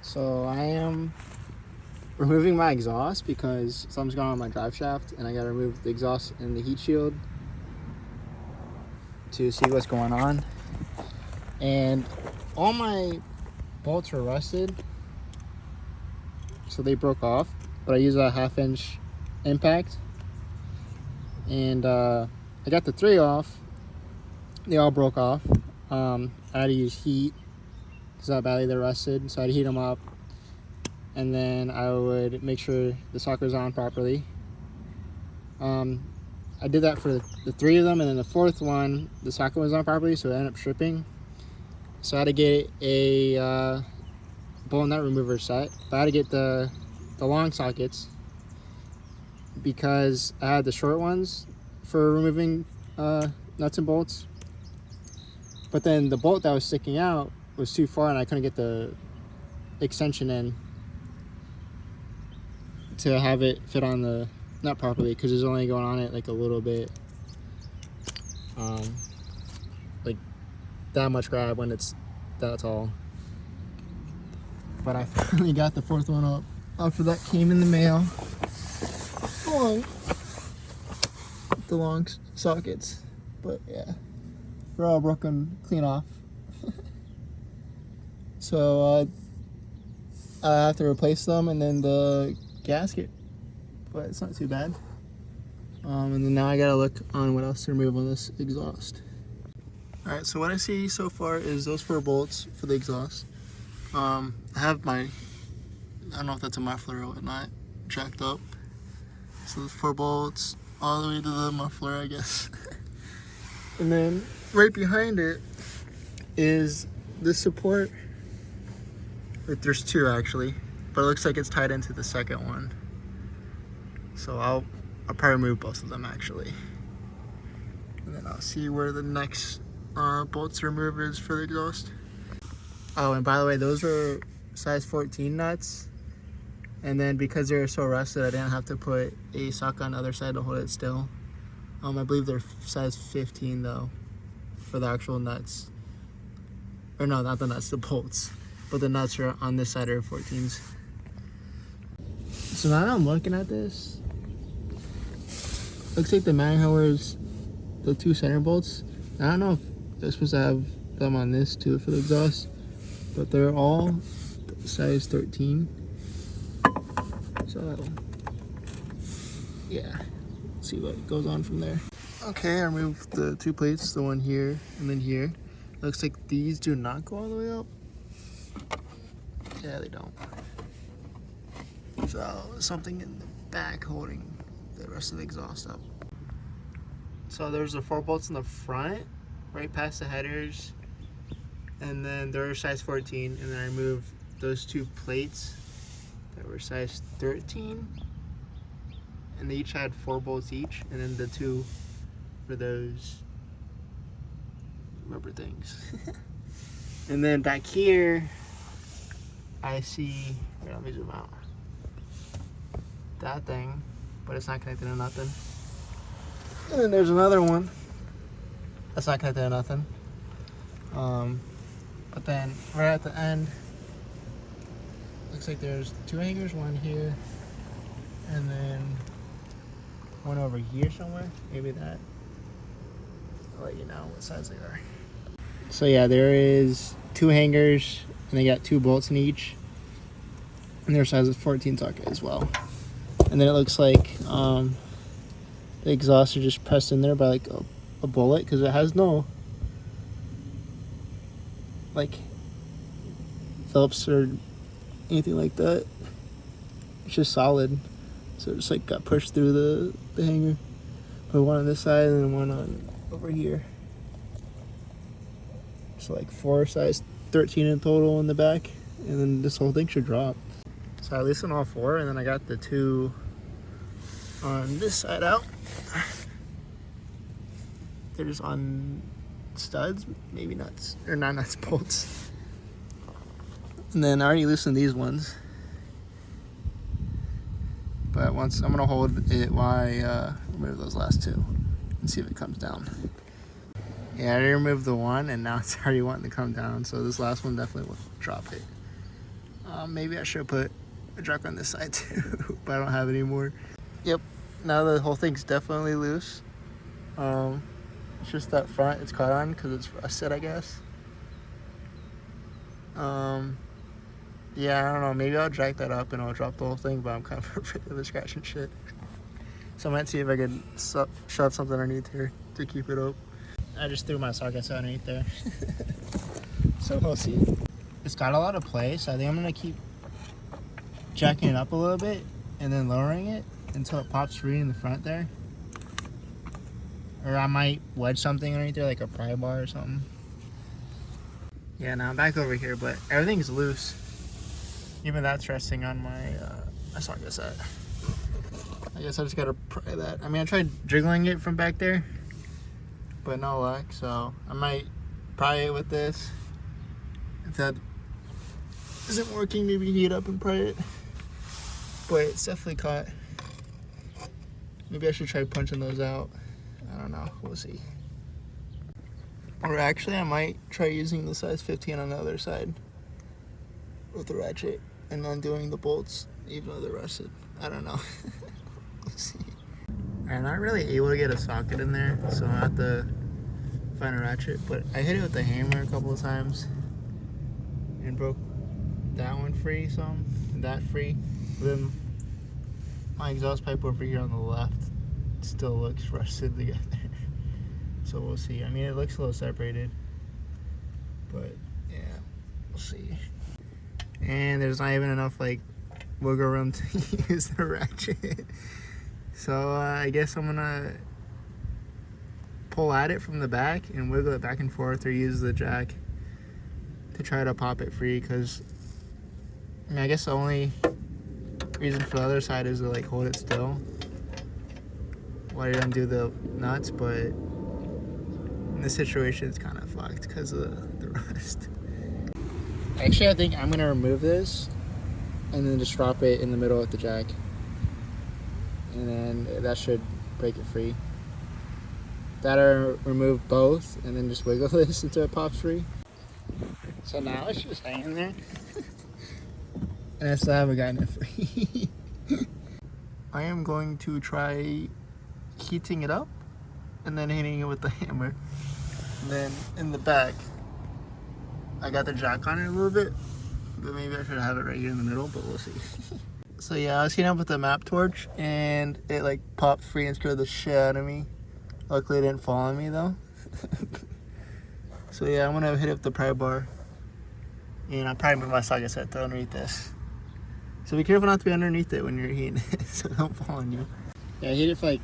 So I am removing my exhaust because something's going on with my drive shaft, and I gotta remove the exhaust and the heat shield to see what's going on. And all my bolts were rusted, so they broke off, but I used a 1/2" impact, and I got the 3 off. They all broke off. I had to use heat because how badly they're rusted, so I'd heat them up, and then I would make sure the socket was on properly. I did that for the 3 of them, and then the 4th one, the socket was on properly, so it ended up stripping. So I had to get a bolt nut remover set, but I had to get the long sockets because I had the short ones for removing nuts and bolts. But then the bolt that was sticking out was too far, and I couldn't get the extension in to have it fit on the nut properly because it's only going on it like a little bit, like that much grab when it's that tall. But I finally got the 4th one up after that came in the mail. The long sockets, but yeah, they're all broken clean off. So I have to replace them, and then the gasket, but it's not too bad. And then now I gotta look on what else to remove on this exhaust. All right, so what I see so far is those 4 bolts for the exhaust. I have my, I don't know if that's a muffler or whatnot, jacked up. So those 4 bolts all the way to the muffler, I guess. And then right behind it is this support. There's 2 actually, but it looks like it's tied into the 2nd one. So I'll probably remove both of them actually. And then I'll see where the next bolts to remove is for the exhaust. Oh, and by the way, those are size 14 nuts. And then because they're so rusted, I didn't have to put a socket on the other side to hold it still. I believe they're size 15 though, for the actual nuts. Or no, not the nuts, the bolts. But the nuts are on this side are 14s. So now that I'm looking at this, looks like the Manhauer's, the 2 center bolts. I don't know if they're supposed to have them on this too for the exhaust, but they're all size 13. So yeah, let's see what goes on from there. Okay, I removed the 2 plates, the one here and then here. Looks like these do not go all the way up. Yeah, they don't. So something in the back holding the rest of the exhaust up. So there's the 4 bolts in the front, right past the headers, and then they're size 14, and then I removed those 2 plates that were size 13, and they each had 4 bolts each, and then the 2 for those rubber things. And then back here I see, here, let me zoom out, that thing, but it's not connected to nothing. And then there's another one that's not connected to nothing. But then right at the end, looks like there's 2 hangers, one here, and then one over here somewhere. Maybe that. I'll let you know what size they are. So yeah, there is 2 hangers, and they got 2 bolts in each, and their size is 14 socket as well. And then it looks like the exhaust are just pressed in there by like a bullet, because it has no like Phillips or anything like that. It's just solid, so it just like got pushed through the hanger. Put one on this side and then one on over here. So like 4 size 13 in total in the back, and then this whole thing should drop. So I loosened all 4, and then I got the 2 on this side out. They're just on studs, maybe nuts, or not nuts, bolts. And then I already loosened these ones, but once I'm gonna hold it while I remove those last 2 and see if it comes down. Yeah, I already removed the one, and now it's already wanting to come down, so this last one definitely will drop it. Maybe I should put a jack on this side too, but I don't have any more. Yep, now the whole thing's definitely loose. It's just that front it's caught on because it's rusted, I guess. Yeah, I don't know. Maybe I'll jack that up and I'll drop the whole thing, but I'm kind of afraid of the scratch and shit. So I might see if I can shove something underneath here to keep it up. I just threw my sockets underneath there. So we'll see. It's got a lot of play, so I think I'm gonna keep jacking it up a little bit and then lowering it until it pops free in the front there. Or I might wedge something underneath there, like a pry bar or something. Yeah, now I'm back over here, but everything's loose. Even that's resting on my socket set. I guess I just gotta pry that. I mean, I tried jiggling it from back there, but no luck. So I might pry it with this. If that isn't working, maybe heat up and pry it. But it's definitely caught. Maybe I should try punching those out. I don't know. We'll see. Or actually, I might try using the size 15 on the other side with the ratchet and undoing the bolts, even though they're rusted. I don't know. We'll see. I'm not really able to get a socket in there, so I'll have to find a ratchet. But I hit it with the hammer a couple of times and broke that one free some, and that free. Then my exhaust pipe over here on the left still looks rusted together. So we'll see. I mean, it looks a little separated, but yeah, we'll see. And there's not even enough like wiggle room to use the ratchet. So I guess I'm gonna pull at it from the back and wiggle it back and forth, or use the jack to try to pop it free. Because I mean, I guess the only reason for the other side is to like hold it still while you undo the nuts, but in this situation it's kind of fucked because of the rust. Actually, I think I'm gonna remove this and then just drop it in the middle with the jack, and then that should break it free. That, or remove both and then just wiggle this until it pops free. So now it's just hanging there. And I still haven't gotten it free. I am going to try heating it up and then hitting it with the hammer. And then in the back, I got the jack on it a little bit, but maybe I should have it right here in the middle, but we'll see. So yeah, I was heating up with the map torch and it like popped free and scared the shit out of me. Luckily it didn't fall on me though. So yeah, I'm gonna hit up the pry bar, and I'll probably move my socket set to underneath this. So be careful not to be underneath it when you're heating it, so don't fall on you. Yeah, I hit it for like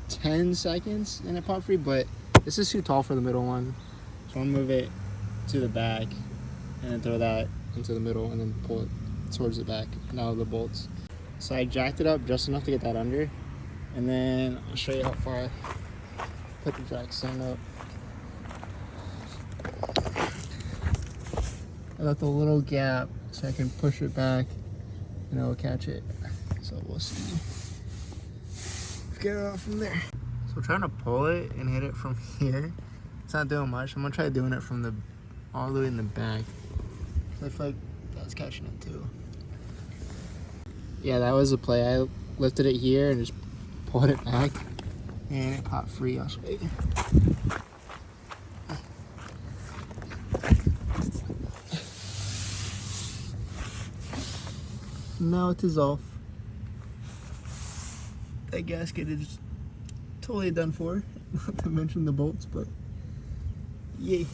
10 seconds and it popped free, but this is too tall for the middle one. So I'm gonna move it to the back and then throw that into the middle and then pull it towards the back and out of the bolts. So I jacked it up just enough to get that under, and then I'll show you how far I put the jack stand up. I left a little gap so I can push it back and it'll catch it. So we'll see. Get it off from there. So I'm trying to pull it and hit it from here. It's not doing much. I'm gonna try doing it from the all the way in the back. So I feel like that's catching it too. Yeah, that was the play. I lifted it here and just pulled it back, and it popped free. I'll show you. Now it is off. That gasket is totally done for. Not to mention the bolts, but yay.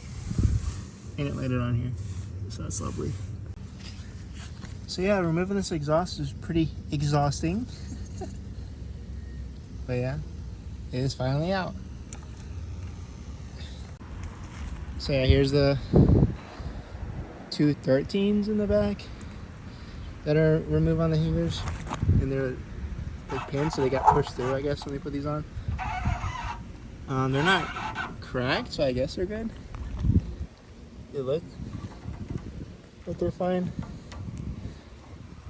And it landed on here, so that's lovely. So yeah, removing this exhaust is pretty exhausting. But yeah, it is finally out. So yeah, here's the two 13s in the back that are removed on the hangers, and they're like pins, so they got pushed through, I guess, when they put these on. They're not cracked, so I guess they're good. They look like they're fine,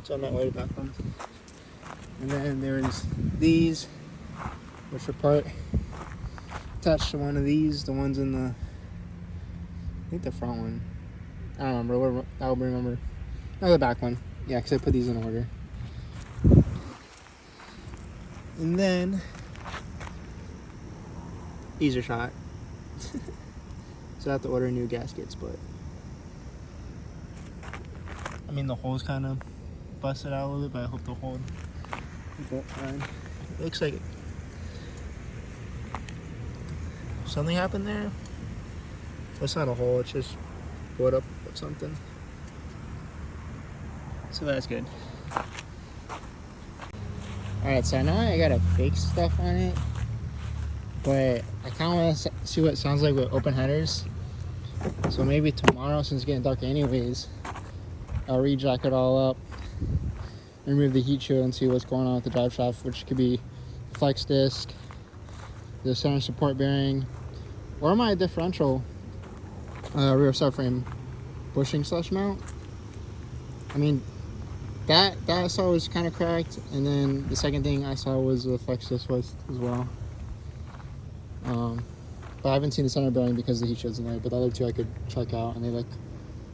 so I'm not worried about them. And then there's these, which are part attached to one of these, the ones in the, I think the front one. I don't remember. I'll remember. Oh, the back one. Yeah, because I put these in order. And then these are shot. So I have to order new gaskets, but I mean the hole's kind of busted out a little bit, but I hope they'll hold. Fine. It looks like it. Something happened there. It's not a hole, it's just wood up or something. So that's good. Alright, so I know I gotta fix stuff on it, but I kind of want to see what it sounds like with open headers. So maybe tomorrow, since it's getting dark anyways, I'll re-jack it all up, remove the heat shield and see what's going on with the drive shaft, which could be flex disc, the center support bearing, or my differential rear subframe bushing slash mount. I mean, that I saw was kind of cracked, and then the second thing I saw was the flex disc was as well. But I haven't seen the center bearing because the heat shield's in there, but the other two I could check out, and they look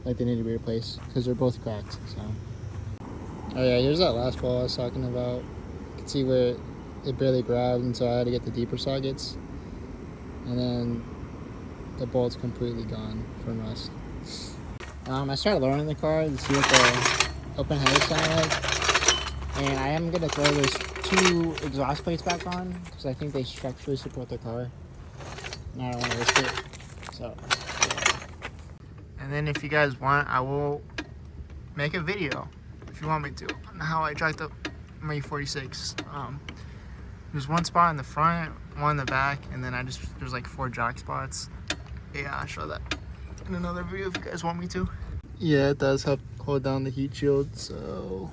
like they need to be replaced because they're both cracked. So, oh yeah, here's that last ball I was talking about. You can see where it barely grabbed, and so I had to get the deeper sockets, and then the bolt's completely gone from rust. I started lowering the car to see what the open headers sound like, and I am gonna throw those two exhaust plates back on because I think they structurally support the car, and I don't want to risk it. So, yeah. And then if you guys want, I will make a video if you want me to on how I jacked up my e46. There's one spot in the front, one in the back, and then there's like 4 jack spots. Yeah, I'll show that in another video if you guys want me to. Yeah, it does help hold down the heat shield, so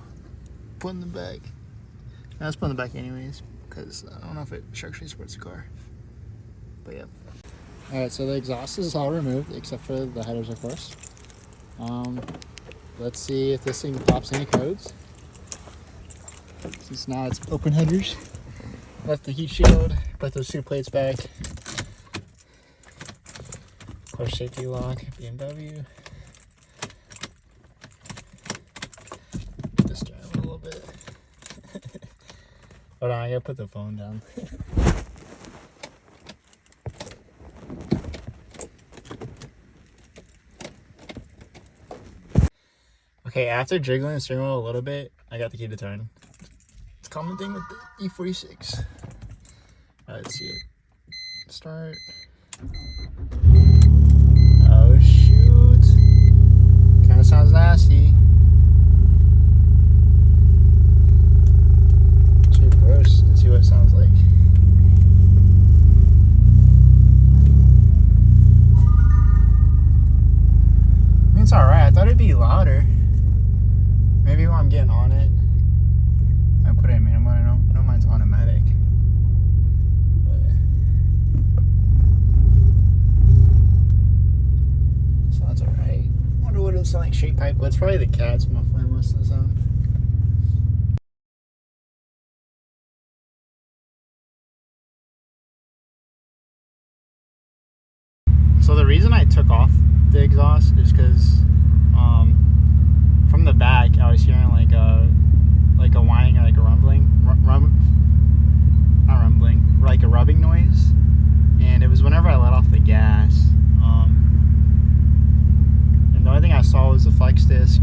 put in the back. I was putting the back anyways, because I don't know if it structurally supports the car. But yeah. Alright, so the exhaust is all removed, except for the headers, of course. Let's see if this thing pops any codes. Since now it's open headers. Left the heat shield, put those 2 plates back. Of course, safety lock, BMW. This down a little bit. Hold on, I gotta put the phone down. Okay, after jiggling the steering wheel a little bit, I got the key to turn. It's a common thing with the e46. Alright, let's see it. Start. Oh shoot. Kinda sounds nasty. Let's reverse and see what it sounds like. I mean, it's alright. I thought it'd be louder. Maybe when I'm getting on it, I put it in manual. I know mine's automatic. But sounds alright. I wonder what it'll sound like straight pipe. Well, it's probably the cat's muffling most of the sound. So the reason I took off the exhaust is because from the back I was hearing like a whining or like a rumbling, not rumbling, like a rubbing noise, and it was whenever I let off the gas. And the only thing I saw was the flex disc